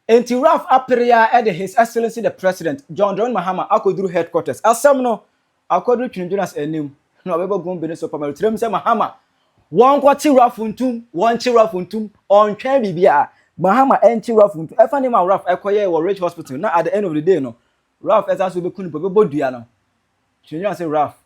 enti Ralph Aperia at His Excellency the President John Mahama akoduru headquarters asem no akoduru Twene Jonas enim na obebo gon bene so pamelo trem se Mahama won kwati Ralph ntum won chi Ralph ntum on twen bibia Mahama enti Ralph ntum efa ne ma Ralph ekoye wo Rich Hospital na at the end of the day no Ralph esa so be kunu bebo dua no Twene Jonas say Ralph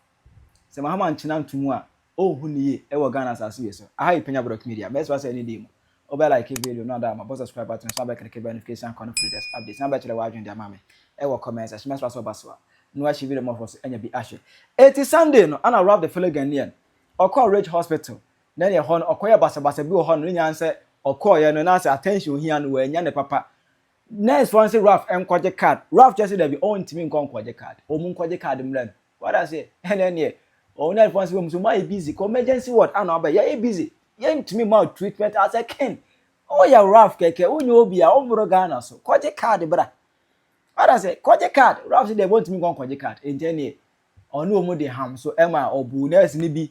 se Mahama nchina ntum a oh hu niye e wo Ghana asase yeso aha Penyah broadcast media best was any day obe like video no that my boss subscribe button so be click notification con latest updates na be chere wa adwen dia mame e wo comments as mess so baso no achi video more for enya bi ahwe eti Sunday no ana Ralph DeFellow Ghanaian okọ Rich Hospital na ne ho no okoye basa bi ho no nya nse okoye no na say attention hia no wa nya ne papa next one say Ralph enkoje card Ralph just say that be on timi nkonkoje card o mu nkoje card mlan what I say ene o na one say we so busy emergency ward ana oba ya busy yentimi ma treatment as a king oh ya Ralph keke onye obi a omuro Ghana so koje card bra ada say koje card Ralph say they want me go koje card entene onu omo de ham so ema obu nurse ni bi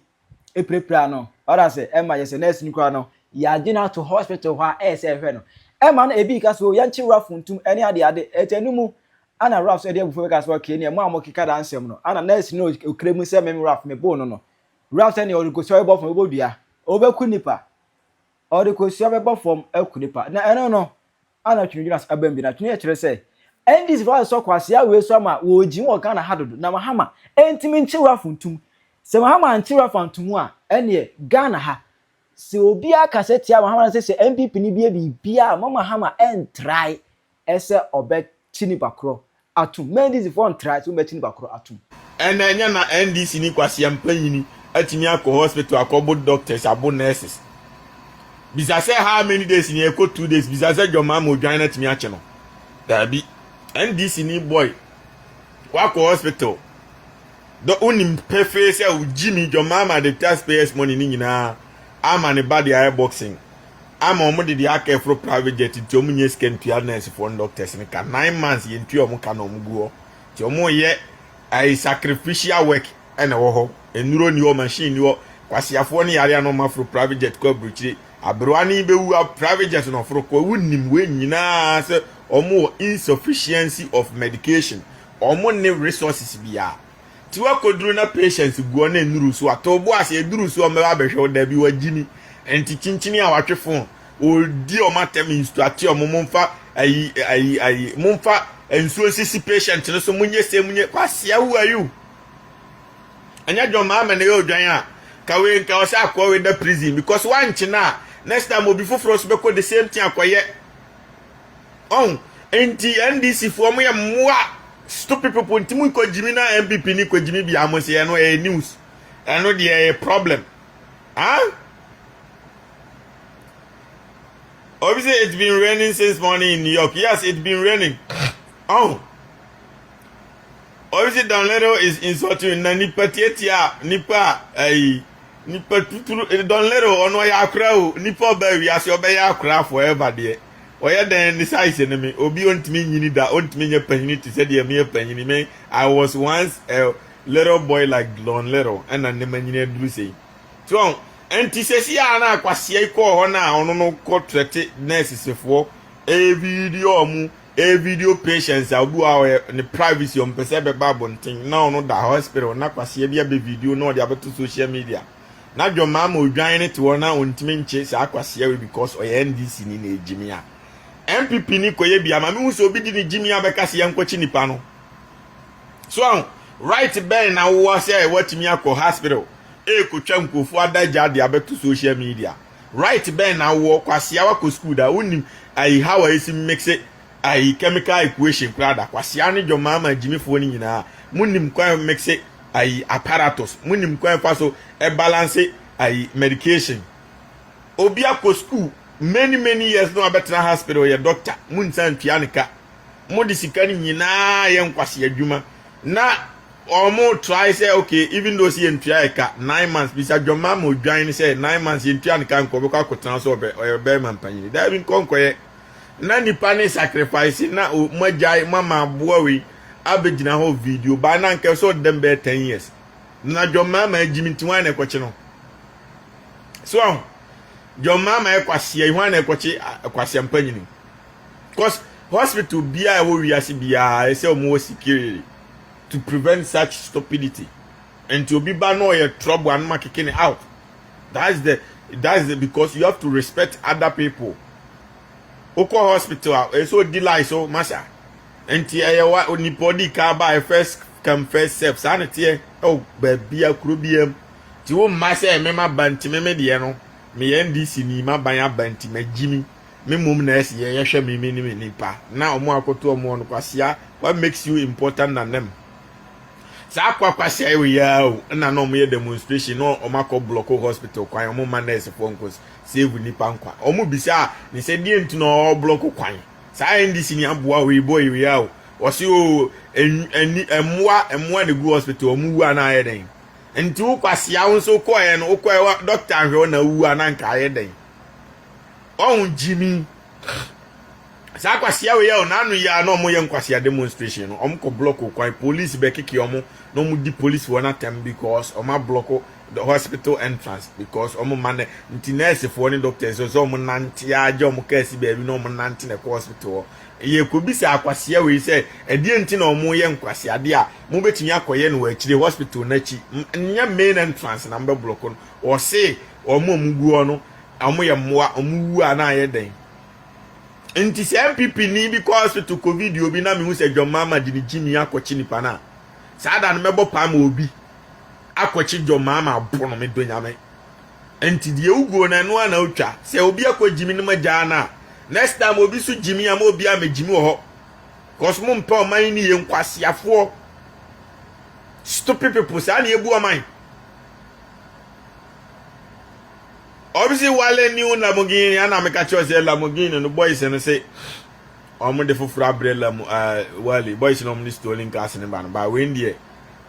eprepra no ada say ema yes nurse ni kwa no ya gina to hospital ha say hwe no ema na ebi ka so yanchi Ralph ntum ene ade etenu mu ana Ralph say dey before ka so ke ne mo amokika da ansem no ana nurse no okremu say me Ralph me bo no Ralph say ne o go so ebo fun ebo dua obeku nipa or the question about from Elkunipa. Now, no, ana Twene Jonas abembi na Twene chere say and this voice so kwasia we so ma wo jin wo Ghana hadodo na Mahama entimi nchi Ralph ntum se Mahama nchi Ralph ntum a ene Ghana ha se obi aka se tia Mahama se MPP ni bia Mahama try ese obe chini bakro atum men this for try so be chini bakro atum enya na NDC ni kwasia mpanyini atimi akọ hospital akobo doctors abo nurses. Bisa say how many days in here? 2 days. Bisa say John Mahama join at me a channel. There be NDC ni boy. Wako hospital. The only pay face Jimmy John Mahama the taxpayers money ni na. I'm an body air boxing. I'm on the ake for private jet to omunye scan to nurse for doctors ni ka 9 months ye ntu omu ka no omuguo. Ti omu ye ai sacrificial work ena wo ho. Enuro ni o machine ni o kwasiafo ni yare no ma for private jet ko abruchire. Abroani be wu private jet no for ko wunim we nyina se omo insufficiency of medication omo ne resources bia ti wa koduru na patients guo na enuru so atobo ase eduru so me ba behwe da bi wagini enti chinchini a watwefo odi o matem instruct o momfa ayi momfa ensuo sisi patient no so munye se munye kwasia wu ayu anya John Mahama ne yo dwan a kawe nka o sa akọ we da prison because one china next time obi foforo so be the same thing akoye on enti NDC for mo ye mwa stupid people ntimu ko jimi na MPP ni ko jimi bi amose ye no e news eno de a problem obviously it's been raining since morning in New York. Yes, it's been raining. Obviously Don Little is insulting na nipa tietia nipa nipa tuturu Don Little ono ya akra o nipa ba wi ase oba ya akra forever de oye den the size enemy obi ontimi nyini da ontimi nya panyini to say de me panyini me I was once a little boy like Don Little and na manyini duru say so enti sesi ya na akwase iko ho na ono no ko trete nurses for a video patients abu our the privacy on person be babontin na ono da hospital na kwase bia be video na de abeto social media na John Mahama odwan to na ontimi nche sa akwase we because oye NDC ni na ejimi a MPP ni koye bia ma me so obi di ni jimi abekase yankwachi nipa no so right ben na wo say watimi akọ hospital kotwa nkofu adaja de abeto social media right ben na wo kwase awako school da unim ai how isi mix it ai chemical equation krada kwase ane John Mahama jimi fo ni nyina munim kwa mix it ai apparatus munim kwa fa so e balance ai medication obi akọ school many years no abetra hospital ye doctor munsan tuanika mudi sikani nyina ye nkwase adwuma na omo try say okay even though see ntuaika 9 months bisa John Mahama odwan say 9 months ye ntuanika nko be kwa kotan so be man panyini da bi nkonkoye na nipa ne sacrifice na magai mama boawe abegina ho video ba na nke so dem be 10 years na John Mahama ajimiti wan na kwache no so John Mahama ekwase ihwan na kwache kwase ampanyini cause hospital bia wo wiase bia e say more security to prevent such stupidity and to be ban no trouble and kicking it out. That's the because you have to respect other people. Oko hospital so delay so masa enti eyewa onipodi ka ba first come first serve sanity oh bia kurobiem ti wo masa mema banti meme de no me NDC ni ma ban abanti magimi me mum na ese ye hwe me ni nipa na omo akoto omo no kwasia what makes you important than them sa kwasia we ya o na no mo demonstration no omo akọ block hospital kwan omo manese for nkos save nipa nkwa omo bisa ni se die ntu no block kwan sa NDC ni aboa we boy we ya o si o emwa de go hospital omo wu ana ayeden nti wo kwasia wo so koye no koye doctor ahwe na wu ana nka ayeden on Jimmy sa kwasia we ya o na anu ya no mo ye nkwasia demonstration no omo ko block kwan police be kiki omo no mu di police wona tem because omo block the hospital entrance because omo man nti nurse for ni doctors so omo nante aje omo kasi be bi no omo nante na hospital ye ko bi sa akwasia we say edie nti na omo ye nkwasia de a mo betumi akoye no akire hospital na chi nya main entrance na mbe block no o say omo muguo no omo ye moa omo wu ana ye den nti se MPP ni because hospital covid obi na me hu se John Mahama di Jimmy akochi nipa na sa da no mebo pa ma obi akochi John Mahama abono me do nyame enti de ugo na no ana otwa se obi akojimi no magya na next time obi su Jimmy am obi amejimi ho cause mo mpa oman ni ye nkwasiafo stupid people sa na ebu oman obviously wale ni una Lamborghini ana meka chose Lamborghini no boys no say omo de fofura abrela wale boys no mo stolen gas ne ba no ba we ndie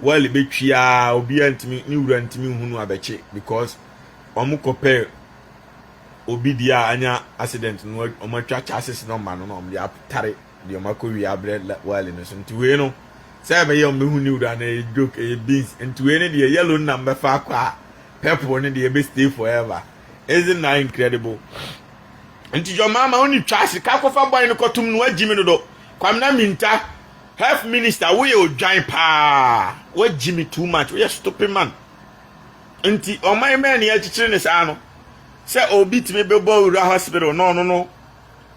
wale betwia obi antimi ni wura antimi hunu abeche because omo kopel obi dia anya accident no omo twa chassis number no omo dia tare de omo ko wi abrela wale no so ntiwe no say be ye omo hunu wura na joke e beans ntiwe ne de yellow number fa kwa purple ne de be stay forever. Isn't that incredible? Nti John Mahama oni twase ka kofa boy no kotum no agimi no do kwamna minta health minister we odwan pa we jimi too much we stupid man nti o my man ya chichire ne sa no se obi timi bebo ura hospital no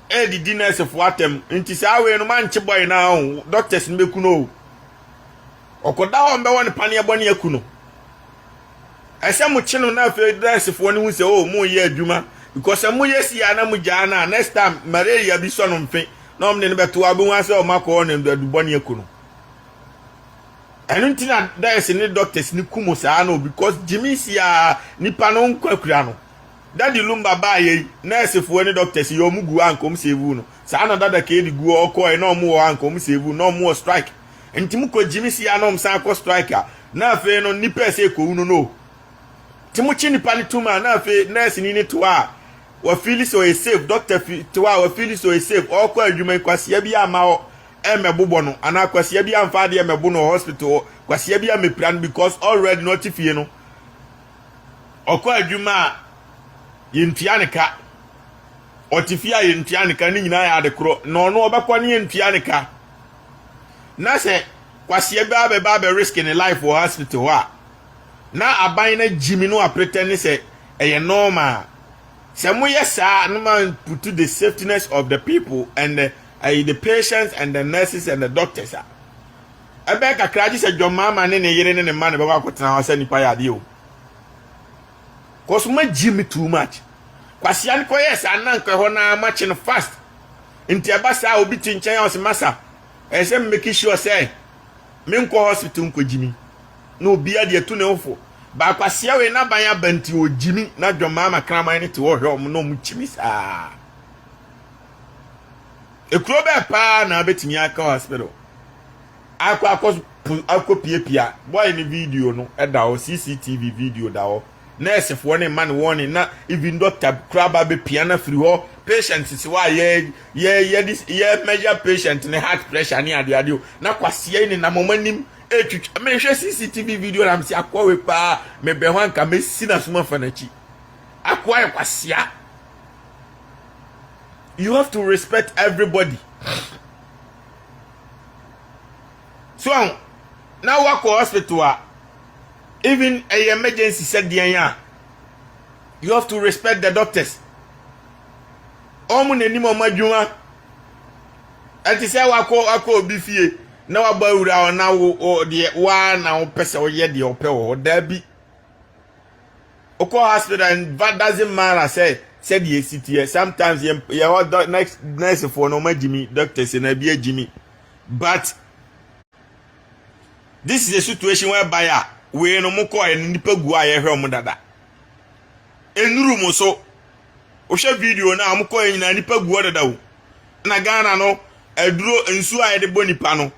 e di nurse fo atem nti sa we no manche boy na ho doctors ne beku no okoda ho mbe won pane ebone akuno ese mu chino na fe nurse fo ne hu se o mu ye adwuma because mu yesi ya na mu jana next time malaria bi so no mfe na omne ne beto abu wan se o makọ ne adubone akuno enu ntina nurse ne doctors ni kumo sa no because Jimmy sia nipa no nkwakura no dadi lumba ba ye nurse fo ne doctors yo mugu ankom sevu no sa na dada ke di gu okọ na omu wo ankom sevu na omu strike entimu ko Jimmy sia na omsa ko strike na fe no nipa se ko unu no timuchi nipa ni tuma na fe nurse ni to a wa feel so safe doctor to a wa feel so safe okọ adwuma kwasia bi ama o emebobo no ana kwasia bi amfa de emebo no hospital kwasia bi amepran because already notify no okọ adwuma yintianika otifia yintianika ni nyina ya de kro no no obekọ ni yintianika na se kwasia bi abeba be risk in life for hospital a na aban na Jimmy no pretend say eye normal se mo yesa no man put to the safetyness of the people and the patients and the nurses and the doctors ebe kakraji se John Mahama ne yere ne man be kwa kotena hose nipa ya de o cause ma Jimmy too much kwasia ni ko yesa na nko ho na match no fast nti abasa obi tinchen house masa ese make sure say me nko hospital nko Jimmy no obi ade etu ne ofo ba kwasia we na ban abanti o Jimmy na John Mahama kraman ne te wo hwe no mu chimi saa ekuro be pa na betimi aka hospital akwa pia boy ni video no eda o CCTV video da o nurse fo ne man warning na even doctor kraba be piano free ho patient si wa ye this major patient ne heart pressure ni ade o na kwasia ni na momanim etwitwa me hwe CCTV video na msi akwa we pa me be ho anka me si na suma fanachi akwa ye kwasia. You have to respect everybody. So now work hospital even a emergency said the you have to respect the doctors. Omu ne nimo madwuma. Ati say wako obi fie na waba wura na wo de wa na wo pese wo ye de ope wo da bi. Oko hospital and that doesn't matter say the city sometimes you next for no Jimmy doctors na bi Jimmy. But this is a situation whereby we no mo ko en nipa gu aye hwe mo dada. Enuru mo so o hwe video na mo ko en na nipa gu dada wo. Na Ghana no eduro nsu aye de bo nipa no.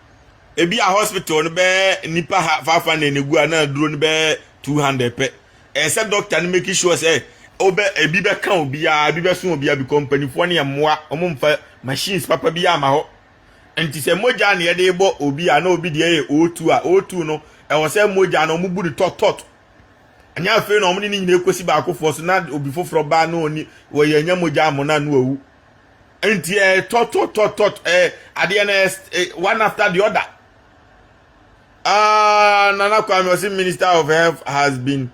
Ebi a hospital no be nipa 500 na gu na eduro no be 200 pe. Say doctor no make sure say obe ebi be kan obi a bi be so obi a bi company fo ne moa omumfa machines papa bi ama ho enti se moja na ye de bo obi a na obi de ye O2 a O2 no e wo say moja na omubu de tot anya afi na omni ni nyina ekosi ba akofo so na obi foforo ba na oni wo ye nya moja amona na owu enti tot ade na one after the other. Nana Kwame, Minister of Health, has been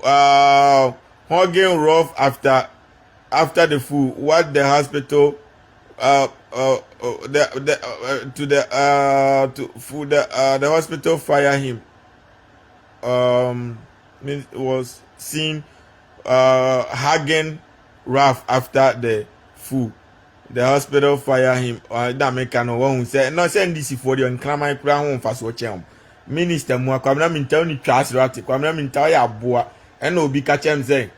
hugging Ralph after the flu. What the hospital the hospital fire him. Was seen hugging Ralph after the flu. The hospital fire him. That make no one who say no send this for you and climb my crown fast watch him. Minister mu akwamna mintaw ni twas rate kwamna mintaw ya aboa ena obi ka chem say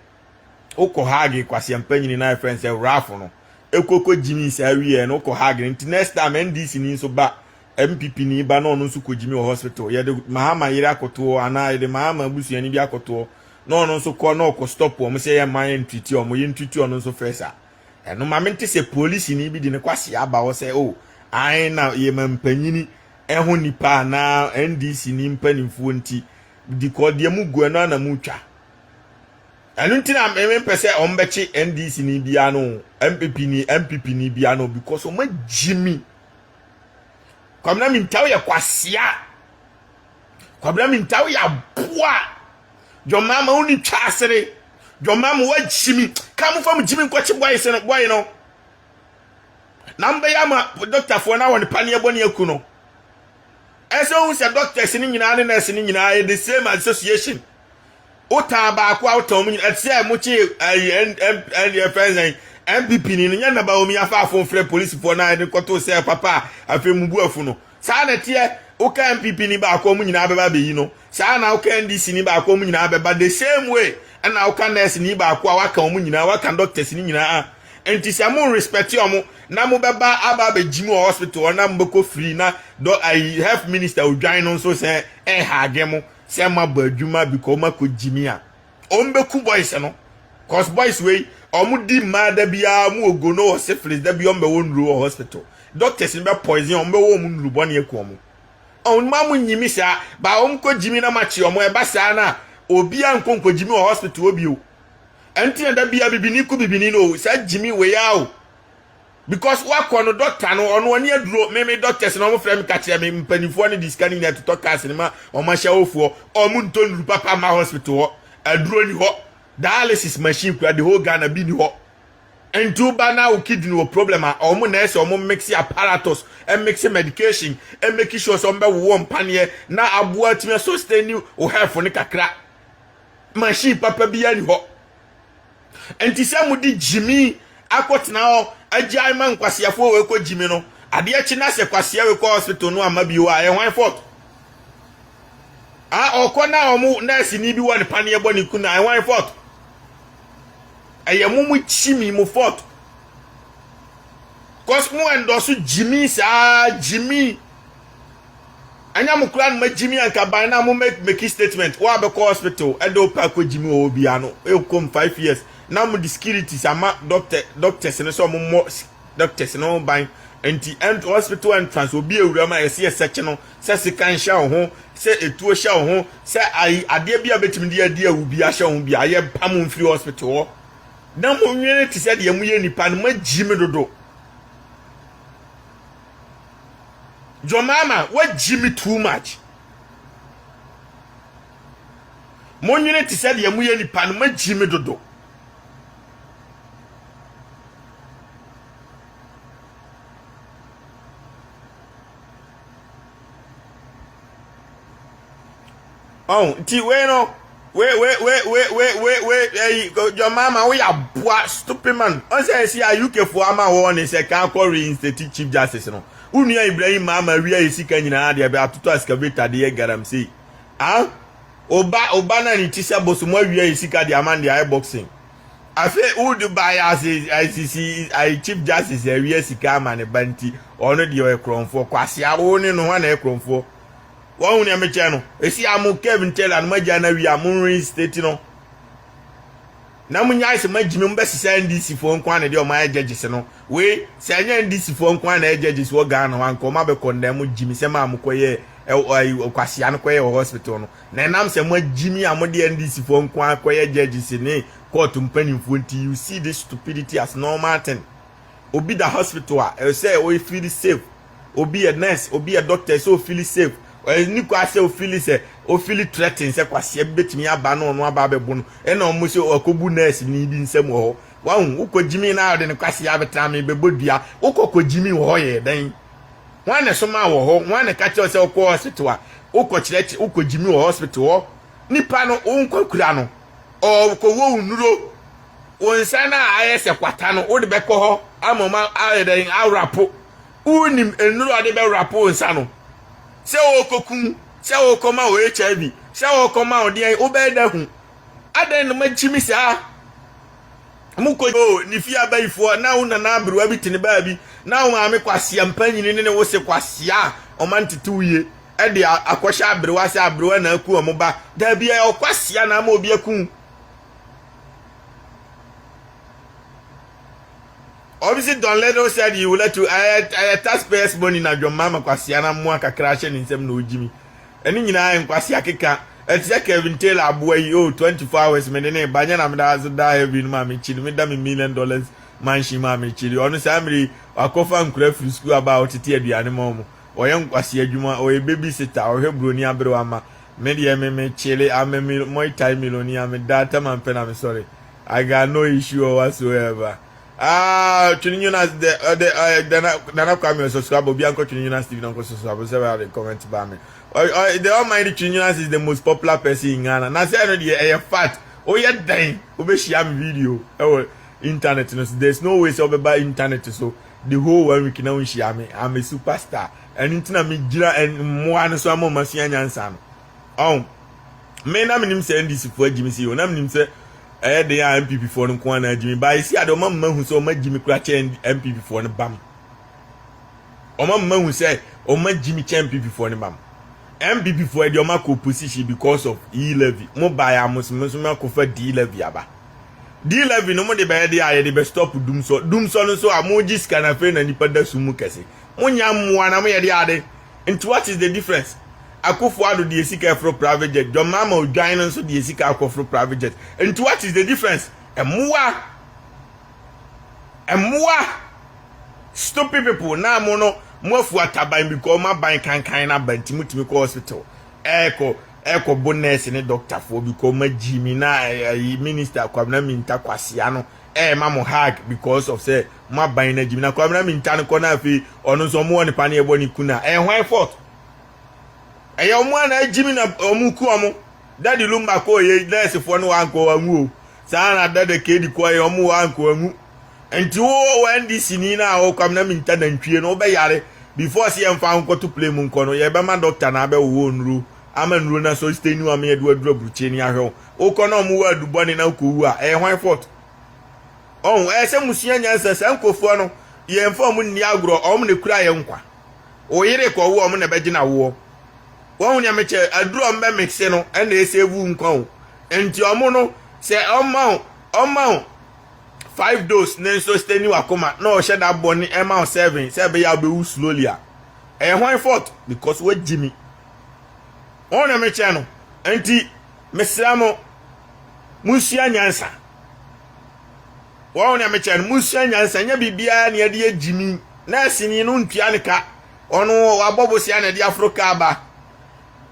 ukọ hagi kwase mpanyini na friend say Ralph no ekoko Jimmy say awie no ukọ hagi nti next time NDC ni so ba MPP ni ba no nso ko Jimmy hospital ye de Mahama yire akoto ana ye de Mahama abusu ni bi akoto no nso ko no ko stop o mo say ye man ntiti o mo ye ntiti o nso fresa eno ma mente say police ni bi de ne kwase aba wo say oh ai na ye mampanyini eho nipa na NDC ni mpanimfo nti dikode mu guana na mu twa anu nti na pese ombechi NDC ni bia no MPP ni bia no because o ma Jimmy kwamna mintaw ya kwasia kwamna mintaw ya boa John Mahama uni twasere John Mahama wa Jimmy kam fam Jimmy kwachi boy no namba ya ma doctor for na won pane eboni aku no eso who say doctors ni nyina ne nurse ni nyina the same association ota ba akwa ota mu nyina say mu chi friends MPP ni nya na ba omi afa afon frɛ police for na de koto say papa afi mu bu afu no saa na tie uka MPP ni ba akwa mu nyina beba be yi no saa na uka NDC ni ba akwa mu nyina beba the same way na uka nurse ni ba akwa waka mu nyina waka doctors ni nyina enti se mo respect omo na mo beba aba be Jimmy hospital na mbeko free na do I health minister odwan no so say hage mo say ma badwuma because ma ko Jimmy a ombeku boys no cause boys wey omo di mada bia mo ogono o syphilis da bia ombe wonru hospital doctors ni be poison ombe wo mu nru bone eku omo on ma mo nyimi sa ba omko Jimmy na ma chi omo e ba sa na obi ankonko Jimmy hospital obi o enti na da bia bibini no sa Jimmy we ya because wako no doctor no ono ani aduro me doctors no mo frem ka kire me mpanifo ne discani na to talk ma o ma shawofuo o mu ntonru papa ma hospital aduro ni ho dialysis machine kwa the whole Ghana bi ni ho entu ba na o kidney o problem o mo nurse o mo mix apparatus and mix medication and make sure so mbe wo mpane na aboa time sustain o health ne kakra machine papa bi ya ni ho enti se mo di Jimmy akotena ho ajai man kwasiafo we ko Jimmy no ade achi na se kwasia we ko hospital no ama biwa e hwan fault okona omu nurse ni bi won pane ebo ni kuna e hwan fault ayemu mu Jimmy mu fault cause mu endosu Jimmy sa Jimmy anya mu kura ma Jimmy anka ban na mu make statement wa be ko hospital e do pa ko Jimmy o bia no e kom 5 years na mu security sama doctors ne so mo doctors no ban enti end hospital entrance obi ewura ma yesi search no se sikan sha ho se etuo sha ho se ade bia betimi de ade awu bia sha ho bia ye pam free hospital na mo nwene ti se de mu ye nipa no ma Jimmy dodo John Mahama, what Jimmy too much? Monunity said Yamuya ni pan, what Jimmy dodo. Oh, Tiweno. Wait, your mama, we are boy, stupid man. I say, are you care for Ama one is a can't reinstate Chief Justice? No, Unia Ibrahim Mama, we are sick and about to excavate at the Garam Sea. Ah, Obana and Tisa Bosumo, we are sick at the Amandia boxing. I say, who do buy as ICC, I Chief Justice, a real Sikam and a Banty, honored your crown for Quasia, only one aircraft for. One ya mechano esi amu Kevin tell and majana we amu reinstate no na munya ise majimi mbesi sa NDC fo nkwa na de o ma judges no we se anya NDC fo nkwa na judges wo Ghana wan ko ma be condemn jimi se ma amukoye kwasia no koye hospital no na nam se majimi amu de NDC fo nkwa koye judges ni court mpanimfo nti you see this stupidity as normal thing. Obi da hospital a say o feel safe, obi a nurse, obi a doctor so feel safe. Ni kwa se o feel threatened se kwa se betimi aba no no aba bebu no e na omo se okobu nurse ni bi nsem ho wa hu ukojimi na ade ne kwase ya betame bebodua ukokojimi ho ye dan wan ne so ma wo ho wan ne ka che se okọ hospital a ukochire ukojimi ho hospital ho nipa no unkokura no o ko wo unuro wonsa na ayese kwata no wo de beko ho amoma aden awrapo unim enuro de be rapo wonsa no se o kokun se o koma o HIV se o koma o de o be da hu aden no magimi sa muko o ni fi abaifo na una na abruwa bitini ba bi na o ma me kwase ampanyini ne wo se kwase a o man tituye e de akwosha abruwa se abruwa na aku o mo ba da bi e o kwase na ma obi aku. Obviously, Don Ledo said you will let to taxpayers money na John Mahama kwasiana mwa kakrashe ni nsem no jimi. Eni nyina en kwasi akeka. Etse Kevin Taylor aboy 24 hours me ne banya na me da azu da heavy no ma me chili me da me $1 million man shi ma me chili. Onu samri akofa nkura free school about tete aduane mo mo. Oye kwasi adwuma oye babysitter oye broni abere ama. Me de me chili amemi moi time millionaire me data man pe na me sorry. I got no issue whatsoever. Twene Jonas the na come subscribe obi anko Twene Jonas TV no subscribe say we comment ba me. The almighty Twene Jonas is the most popular person in Ghana. Na say no dey fat. Oh yeah dan. Obe share me video. Internet no. There's no way say obe buy internet so the whole one week now share me. I'm a superstar. And intina me gira and mo an so am ma sia nyansa no. Me na me nim say NDC for Jimmy see. Na me nim say they are MPP for no kwana Jimmy by see ado mamma hu so ma Jimmy kura che MPP for no bam o mamma hu say o ma Jimmy che MPP for no bam MPP for the ma ko position because of e-levy mo buy amos mo so ma ko fa d-levy aba d-levy no mo de be dey aye de be stop dumso no so amoji scan afa na nipa da sumu kese mo nya mo na mo ye dey ade and what is the difference? Akufo ado the esika for private jet. John Mahama Ghanaian so the esika for private jet. And what is the difference? Emwa stupid people na mo fu ataban because ma ban kan na banti mutimi ko hospital. Eko bonus ne doctor for because ma Jimmy na minister kwabna minta kwasia no ma mo hag because of say ma ban na Jimmy na kwabna minta no na afi ono so mo ne pa na ebo ni kuna why fault? Eya omo na Jimmy na omuku omo daddy lumba ko ye nurse fo no anko anwu sa na dade kedi ko ye omo anko anwu enti wo NDC ni na o kwam na minta na ntwie no be yare before see emfa anko to play mu nko no ye be ma doctor na be wo nru amanru na so stay ni wa me edu bruche ni ahwe o ko na omo wa dubo ni na ko wu a why fault se musia nyansa sa nkofo no ye emfa omo ni agro omo ne kura ye nkwa o yire ko wo omo na be gina wo won nya meche aduro mbe mixe no ena esevu nkon enti omo no se omo 5 dose na so stay ni wakoma na o sheda boni ema 7 se be ya be slowly a why fault because we Jimmy won nya meche no enti mesramo musia nyansa won nya meche no musia nyansa nya bibia na ye de Jimmy na sini no ntua ne ka ono wabobosia na di Africa ba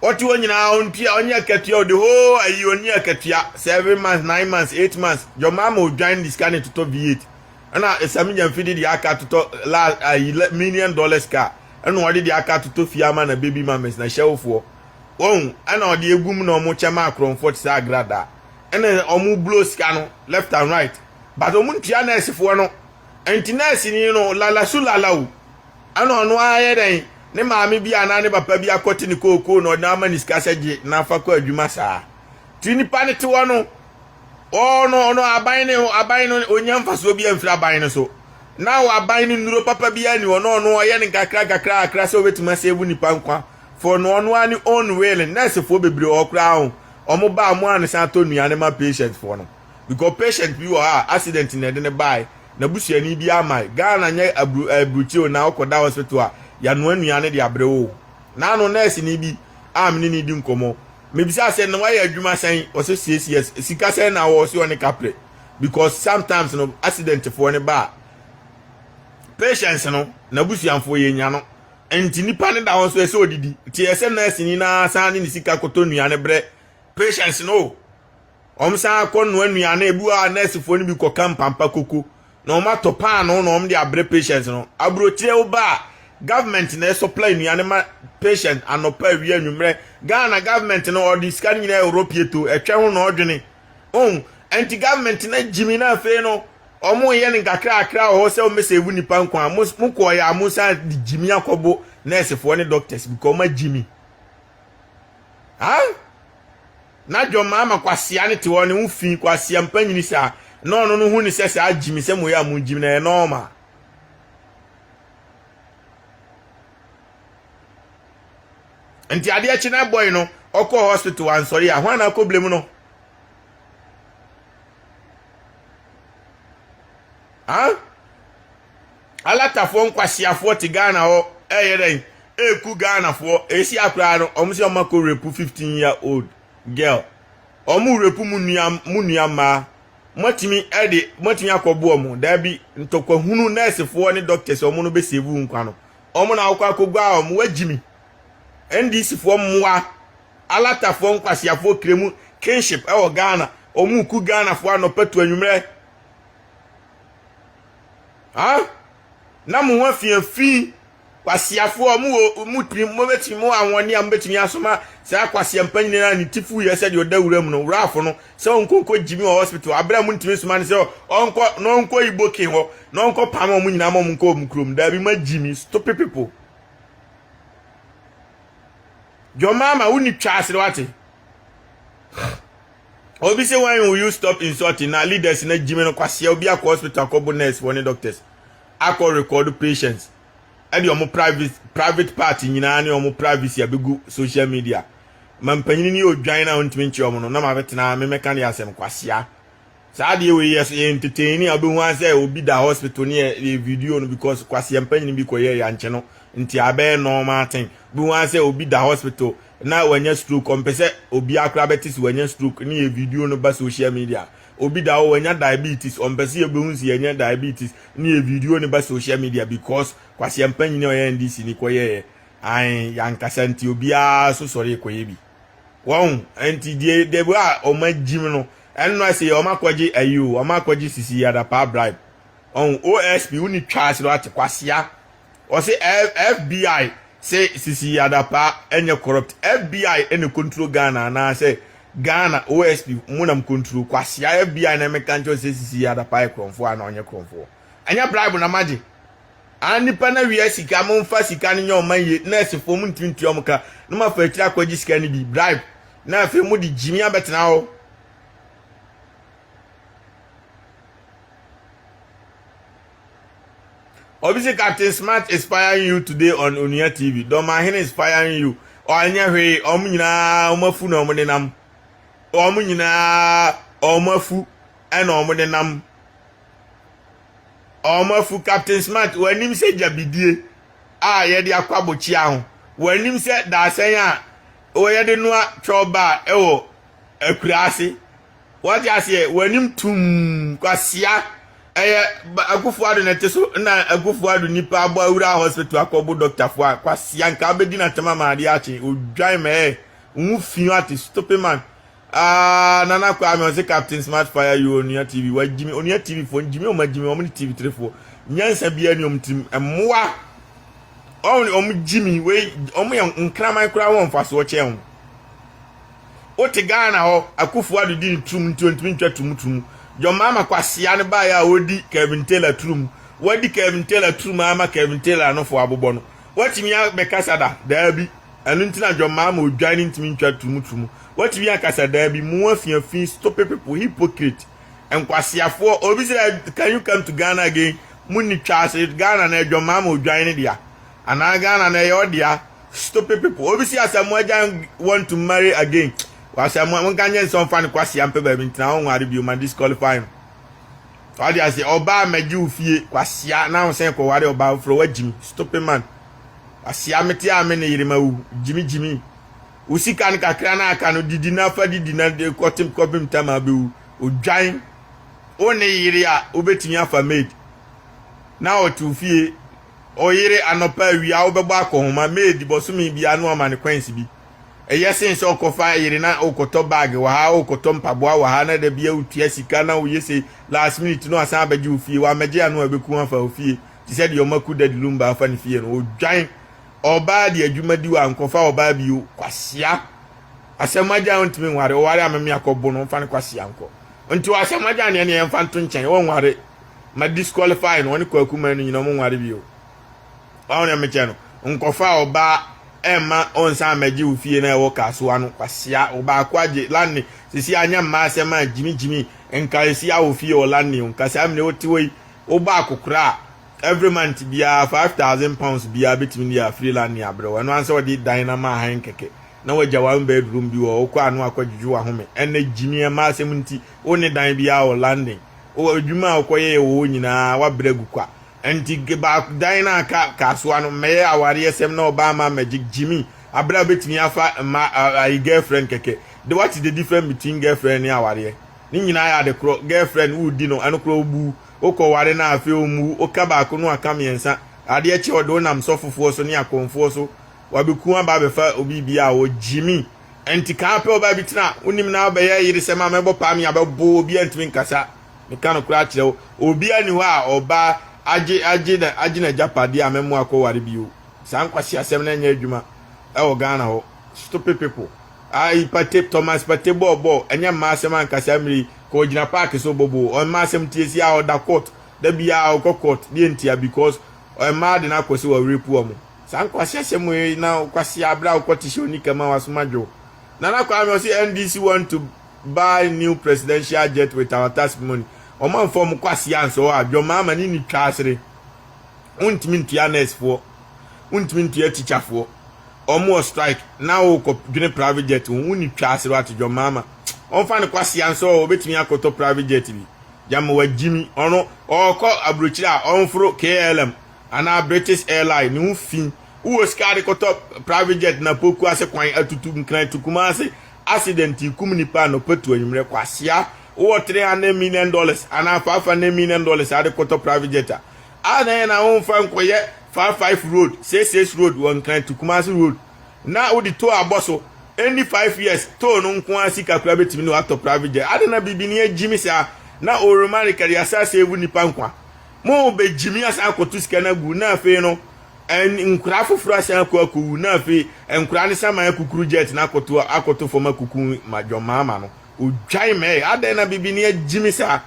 oti wonyina ontua onye katua the whole ayi onye katua 7 months 9 months 8 months John Mahama will join this kind to V8 ana esaminya mfidi di aka to $1 million car ana wodi di aka to fiama na baby mamas na shewfo won ana odi egum na omo chema akronfort sa agrada ana omo blow scan left and right but omo ntua na esefo no enti na esini no lala sulalawu ana ono aye den ne maami bi ana ne papa bi akoti ni koko no na ma ni skasaje na afakọ adwuma saa tini pane te wono no aban no onyam faso bi amfira aban no so na wa aban ni nuro papa bi ani no ye ni kakra so betuma se ebu nipa nkwa for no ono ani on will nurse fo bebre okra ho omo ba mo an san to nuane ma patient for no because patient bi wo ha accident na de ne bai na busuani bi amai Ghana nya abruchi na okoda hospital a ya no anuane de abrewo na no nurse ni bi amni ni di nkomo mebisa say no why adwuma san o so CCS sika say na wo so on capre because sometimes no accident for ne ba patients no na busuanfo ye nya no enti nipa ne da won so ese odidi ti ese nurse ni na san ni sika koto nuane bre patients no omsa akonu anuane ebu a nurse fo ni bi ko kampampa koko no ma to pan no om de abre patients no abro tire wo ba government na supply nuane ma patient anopa wi anwumre Ghana government no or the scan nyina Europe to etwe ho no odwene anti government na jimi na fe no omo ye ni kakra ho se o mese ebu nipa nkwa mo ko ya amusa di jimi akobo nurse fo ne doctors because ma jimi na John Mahama kwasia ne te wo ne mfi kwasia mpanyini sa no hu ni se sa jimi se mo ya mu jimi na normal enti ade achi na boy no oko hospital an sorry a hwana ko blemu no alata fo nkwasiafo ti Ghana ho eyeden eku Ghana fo esi akra no omsi omako repu 15-year-old girl omu repu munuam ma motimi akobo omu da bi ntokwa hunu nurse fo ne doctors omu no be sevu nkwa no omu na akwa akogwa omu wajimi NDC fo mwa alata fo nkwasiafo kremu kinship e Ghana omu ku Ghana fo anopetu anwumre na mu wa fi kwasiafo omu betimi mo awoni am betimi asoma se akwase mpanyine na ni tifu ye se de odawura mu no Ralph no se onkonko jimi hospital abra mu ntimi soma ne se onko iboke ho no onko pam omu nyina mo nko omkrom da bi ma jimi stupid people John Mahama uni trust what obi say when will you stop insulting na leaders na jimi no kwase obi akọ hospital akọ nurse for ne doctors akọ record patients and your private party nyina ne your privacy abegu social media mampanyini ni odwan na ontimi nchi omo no na ma betena me meka ne asem kwasea saa de we yes entertain abehu an say obi da hospital ne video no because kwasea mpanyini bi koye ya nche no nti abe normal thing bu an say obi da hospital na wanya stroke ompese obi akra betis wanya stroke ne video no ba social media obi da wanya diabetes ompese ebehu si enya diabetes ne video no ba social media because kwasea mpanyini oye NDC ni koye ai yankasa nti obi a so sorry koye bi won anti de bua o ma jim no enno ase o ma kwaji ayu o ma kwaji sisi ya da pa bribe on OSP uni charge lo ati kwasea o se FBI say sisi ya da pa enye corrupt FBI ene control Ghana na say Ghana OSP munam control kwasea FBI na me kancho say sisi ya da pa e kronfo ana onye kronfo anya bribe na maji ani pana wi sika mo mfa sika ne nyom manye na asefo mu ntinti omka no ma fa tira kwaji sika ne bi bribe na afi mu di jimi abetena ho obviously Captain Smart is firing you today on Onia TV Don Mahama is firing you onya hwe omunyina omafu na omunenam omunyina omafu ena omunenam omafu Captain Smart wanim se jabidie ye de akwabochi aho wanim se da sen a o ye de noa choba ewo akurase what you say wanim tum kwasea Akufuado na teso na Akufuado nipa abo awura hospital akobo doctor fo kwasia nka abedi na tema ma ade achi odwan me unfiu ati stop man nana kwa me se Captain Smart Fire Yohonu TV wajimi Onia TV fo njimi o majimi o mni TV 3 fo nyansa bia ni omtim emmoa jimi we ya nkraman kura won fa so che ho o te Ghana ho Akufuado di trum 20 tum John Mahama kwasia ne ba ya odi Kevin Taylor trum wadi Kevin Taylor trum ama Kevin Taylor no fo abobo no watimi ya bekasada dabi anu ntina John Mahama odwan ntimi ntwa trum watimi ya kasada bi mu afiafin stop people hypocrite enkwasiafo obi say can you come to Ghana again muni twase Ghana na John Mahama odwan ne dia ana Ghana na yo dia stop people obi say asamoajan want to marry again wasamu nkanye son fan kwasi ampe ba bintina won ware bi o ma disqualify so ade ase oba maji ufie kwasi na won sen ko ware oba fro wajimi stop man kwasi amete amene yiremawu jimi usika ni kakra na aka no didi na fa didi na de kotim kobim tama bewu odwan one yire a obetimi afa maid na otufie oyire anopa wi a obegbo akohoma maid bosumi bia no ma ne kwansi bi eyesin so kofa yire na okoto bag wa ha okoto mpaboa wa ha na da bia utua sika na oyese last minute no asan abaji ofie wa meje anu abeku afa ofie ti said your maku dad lumba afa ni fie no odwan oba de adwumadi wa nkofa oba bio kwasia asemaja ontimi nware o ware amemi akobo no fa ni kwasia nko nti asemaja ne ne mfa nto nchen won ware ma disqualify no woni kwakuma no nyina mo nware bio ba won meche no nkofa oba Emma onsa meji ufie na ewo kasuwa no kwasia oba akwaje lani sisi anya mma asema jimi enka esi a ofie o lani nkasa amne otiwei oba akokura every month bia 5,000 pounds bia betimi ya free lani abro no ansa odi dynama han keke na waja one bedroom bi wo okwa anu akwajuju wa home ene jimi ma asem nti oni dan bia o landing o adwuma okoye wo nyina wa bregu kwa enti ba dina aka kasuwa no me aware esem na oba ma magic jimmy abra betimi afa a girlfriend keke what is the difference between girlfriend and aware ni nyina ya de girlfriend udi no anu kro bu okọ ware na afi omu okaba ko no aka miensa ade eche odo nam sofufuo so ni akonfuo so wabeku aba befa obi bia o jimmy enti ka pe oba bitina unim na oba ye yiri sema mebo pam ya bebo obi antimi nkasa me kan kra kire obi ani ho a oba aji na japadi amemu akọ ware bio san kwasi asem na nya adwuma e wo Ghana ho stop people ai pate Thomas pate bobo enya ma asem ankasa mri ko gina park so bobo o ma asem tiesi a oda court da bia o court die ntia because o ma de na kwasi wa repu omo san kwasi asem na kwasi abra o kotisho ni kama wasumajo na kwa me say NDC want to buy new presidential jet with our tax money o man form kwasi anso a John Mahama ni twasere untimi ntia nurse fo untimi ntia teacher fo omo strike na o ko dwene private jet unni twasere at John Mahama on fa ne kwasi anso obetimi akoto private jet bi jam wa jimi ono okọ abrochira onfro KLM ana British Airline ni ufin uwo skade koto private jet na poku ase kwan atutu nkran tukuma ase accident ikum nipa no petu anwumre kwasia uwo $300 million ana $500 million ade koto private jet ana na on fa nkoye 55 road 66 road one kind tukuma ase road na odi to aboso any 5 years to no nko asika kura betimi no ato private jet ade na bibini ejimi sa na o romani kari asase evu nipa nkwa mo be jimi asa akotu sika na gu na afi no en nkura foforo asa akwa na afi nkura ne sama akukuru jet na akoto foma kuku ma John Mahama no odwan me ade na bibini ejimi sa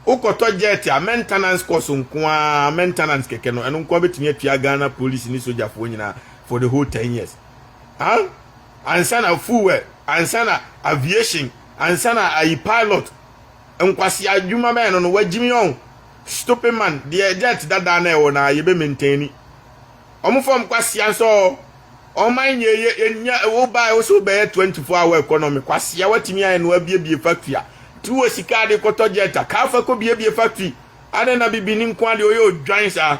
ukoto jet a maintenance cost nkwa maintenance keke no eno nkwa betimi atua Ghana police ni soldier fo nyina for the whole 10 years ansana Ofui ansana aviation ansana a pilot enkwasi adwuma me no wajimi on stupid man the jet dada na e wona ye be maintain omufom kwasi anso o man ye nya wo buy wo so be 24 hour economy kwasi ya watimi aye no abiebie factory tu wo sika de koto jet ka fa ko biebie factory ade na bibini nkwa de oyo dwan sa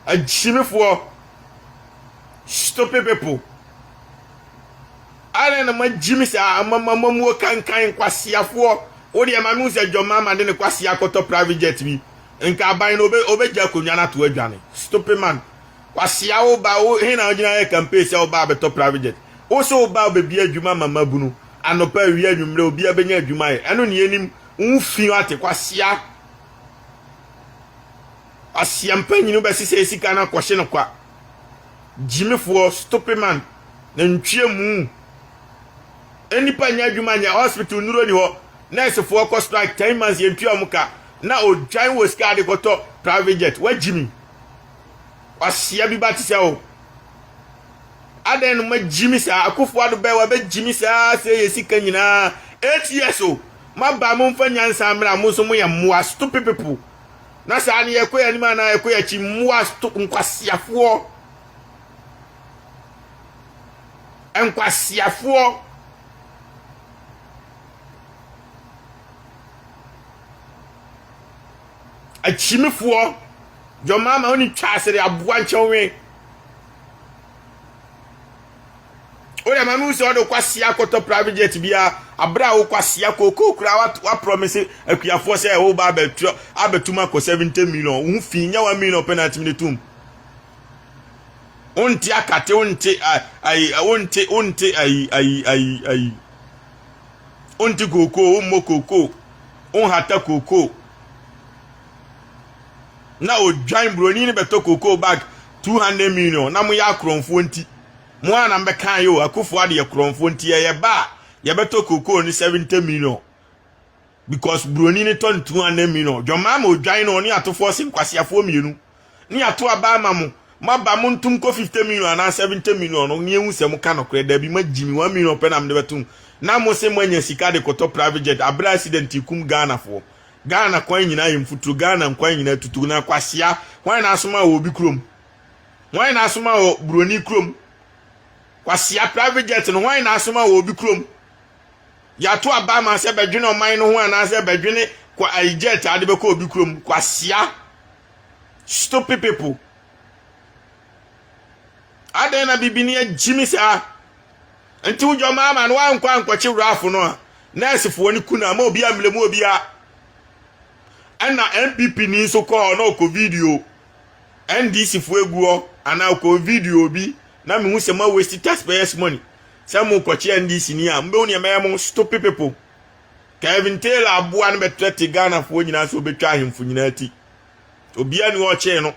ajimefo stupid people ade na majimi sa amamu kankan kwasi afo o de ma mu se John Mahama de ne kwasi akoto private jet bi nka aban no obeja konwa na to adwane stupid man kwasi a wo ba wo he na ogina e campaign se wo ba beto private jet o so wo ba obebi adwuma mama bunu anopa wi anwumre obi abenya adwuma e eno ne enim unfi ate kwasi a asiampanyi no be sise esika na kwhye no kwa jimefo stupid man na ntwie mu enipa nya adwuma nya hospital nuro ni ho nurse for ko strike 10 months yentu amuka na odwan wo ska de koto private jet wa jimi wasia bi ba ti se o aden no ma jimi sa akofo ado be wa be jimi sa se yesika nyina 8 years o ma ba mo mfa nyansa mra mo so mo ye moa stupid people na sa ne yekoya ni ma na yekoya chi moa nkwasiafo enkwasiafo achimifo John Mahama oni twasere aboa nchewe oya manu se odo kwasi akoto private jet bia abra wo kwasi akoko kura wa promise akuafo se wo ba abetuma ko 70 million un finya 1 million penalty minutum onti akate onti onti koko ummo koko on hata koko na odwan broni ni beto koko bag 200 million na mo ya kronfo nti mo ana mbe kan yo akufo ade ye kronfo nti ye ba ye beto koko ni 70 million because broni ni ton 200 million John Mahama odwan no ni atofo sin kwasiafo mienu ni ato aba ma ba mo ntum ko 50 million na 70 million no ni ehu se mo ka no kre da bi ma jimi 1 million pe na mde betum na mo se mo anya sika de koto private jet abra accident ikum Ghana kwan nyina yimfuturu Ghana kwan nyina tutu na kwasia kwan na asoma wo bi krom kwan na asoma wo broni krom kwasia private jet no kwan na asoma wo bi krom ya to aba ma se bedwene o man no ho ana se bedwene kwa ai jet ade be ko obi krom kwasia stupid people ade na bibini ajimi sa nti wo John Mahama no wa nkwa nkwachi Ralph no nurse fo ni kuna ma obi amlemu obi a ana MPP ni so ko no ko video NDC fu eguo ana ko video bi na me hu se ma waste taxpayers money some ko chi NDC ni a mbe uni emem stupid people Kevin Taylor aboa no betrete Ghana fu nyina so betwa ahemfu nyina ati obi ani o che no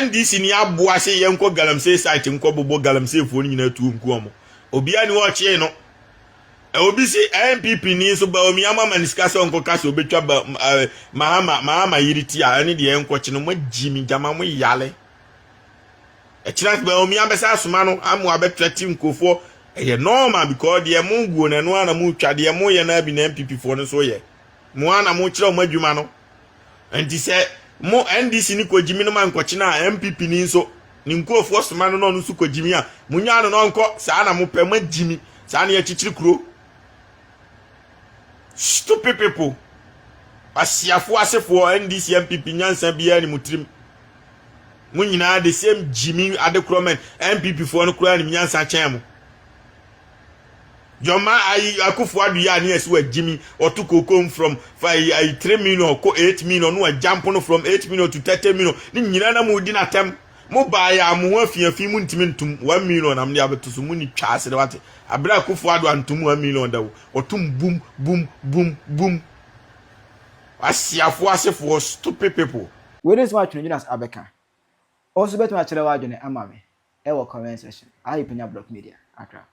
NDC ni aboa se yenko galamsey site nko bobo galamsey fu nyina tu nko omo obi ani o che no obi si MPP ni so ba omi ama maniskasa onko kasa obetwa ba Mahama yiriti a ani de enko chi no magimi jama mo yale chira ba omi ambesa asoma no amu abetrati nkofo eye normal because de mo guo na no ana mo twa de mo ye na bi na MPP fo no so ye mo ana mo chira o madwuma no enti se mo NDC ni ko jimi no man ko chi na MPP ni so ni nkofo asoma no no so ko jimi a munya no nko sa na mo pe magimi sa na ye chichiri kuro stupid people asiafo asefo NDC MPP nyansa bia ni mutrim munyina the same Jimmy adekromen MPP fo no kura ni nyansa chemu Joma ai akufo adu ya ni esi wa Jimmy otukokom from 3 million ko 8 million no jump no from 8 million to 30 million ni nyina na mu di na tem mo ba ya mo afiafi mu ntimi ntum 1 million am ni abetuso mu ni twase de wate abra akufo adu antum 1 million dawo otum boom asiafo asefo stupid people we dey smart Twene Jonas abeka also bet ma chere wa adwene ama me e wo comment section I Penyah Block Media Accra.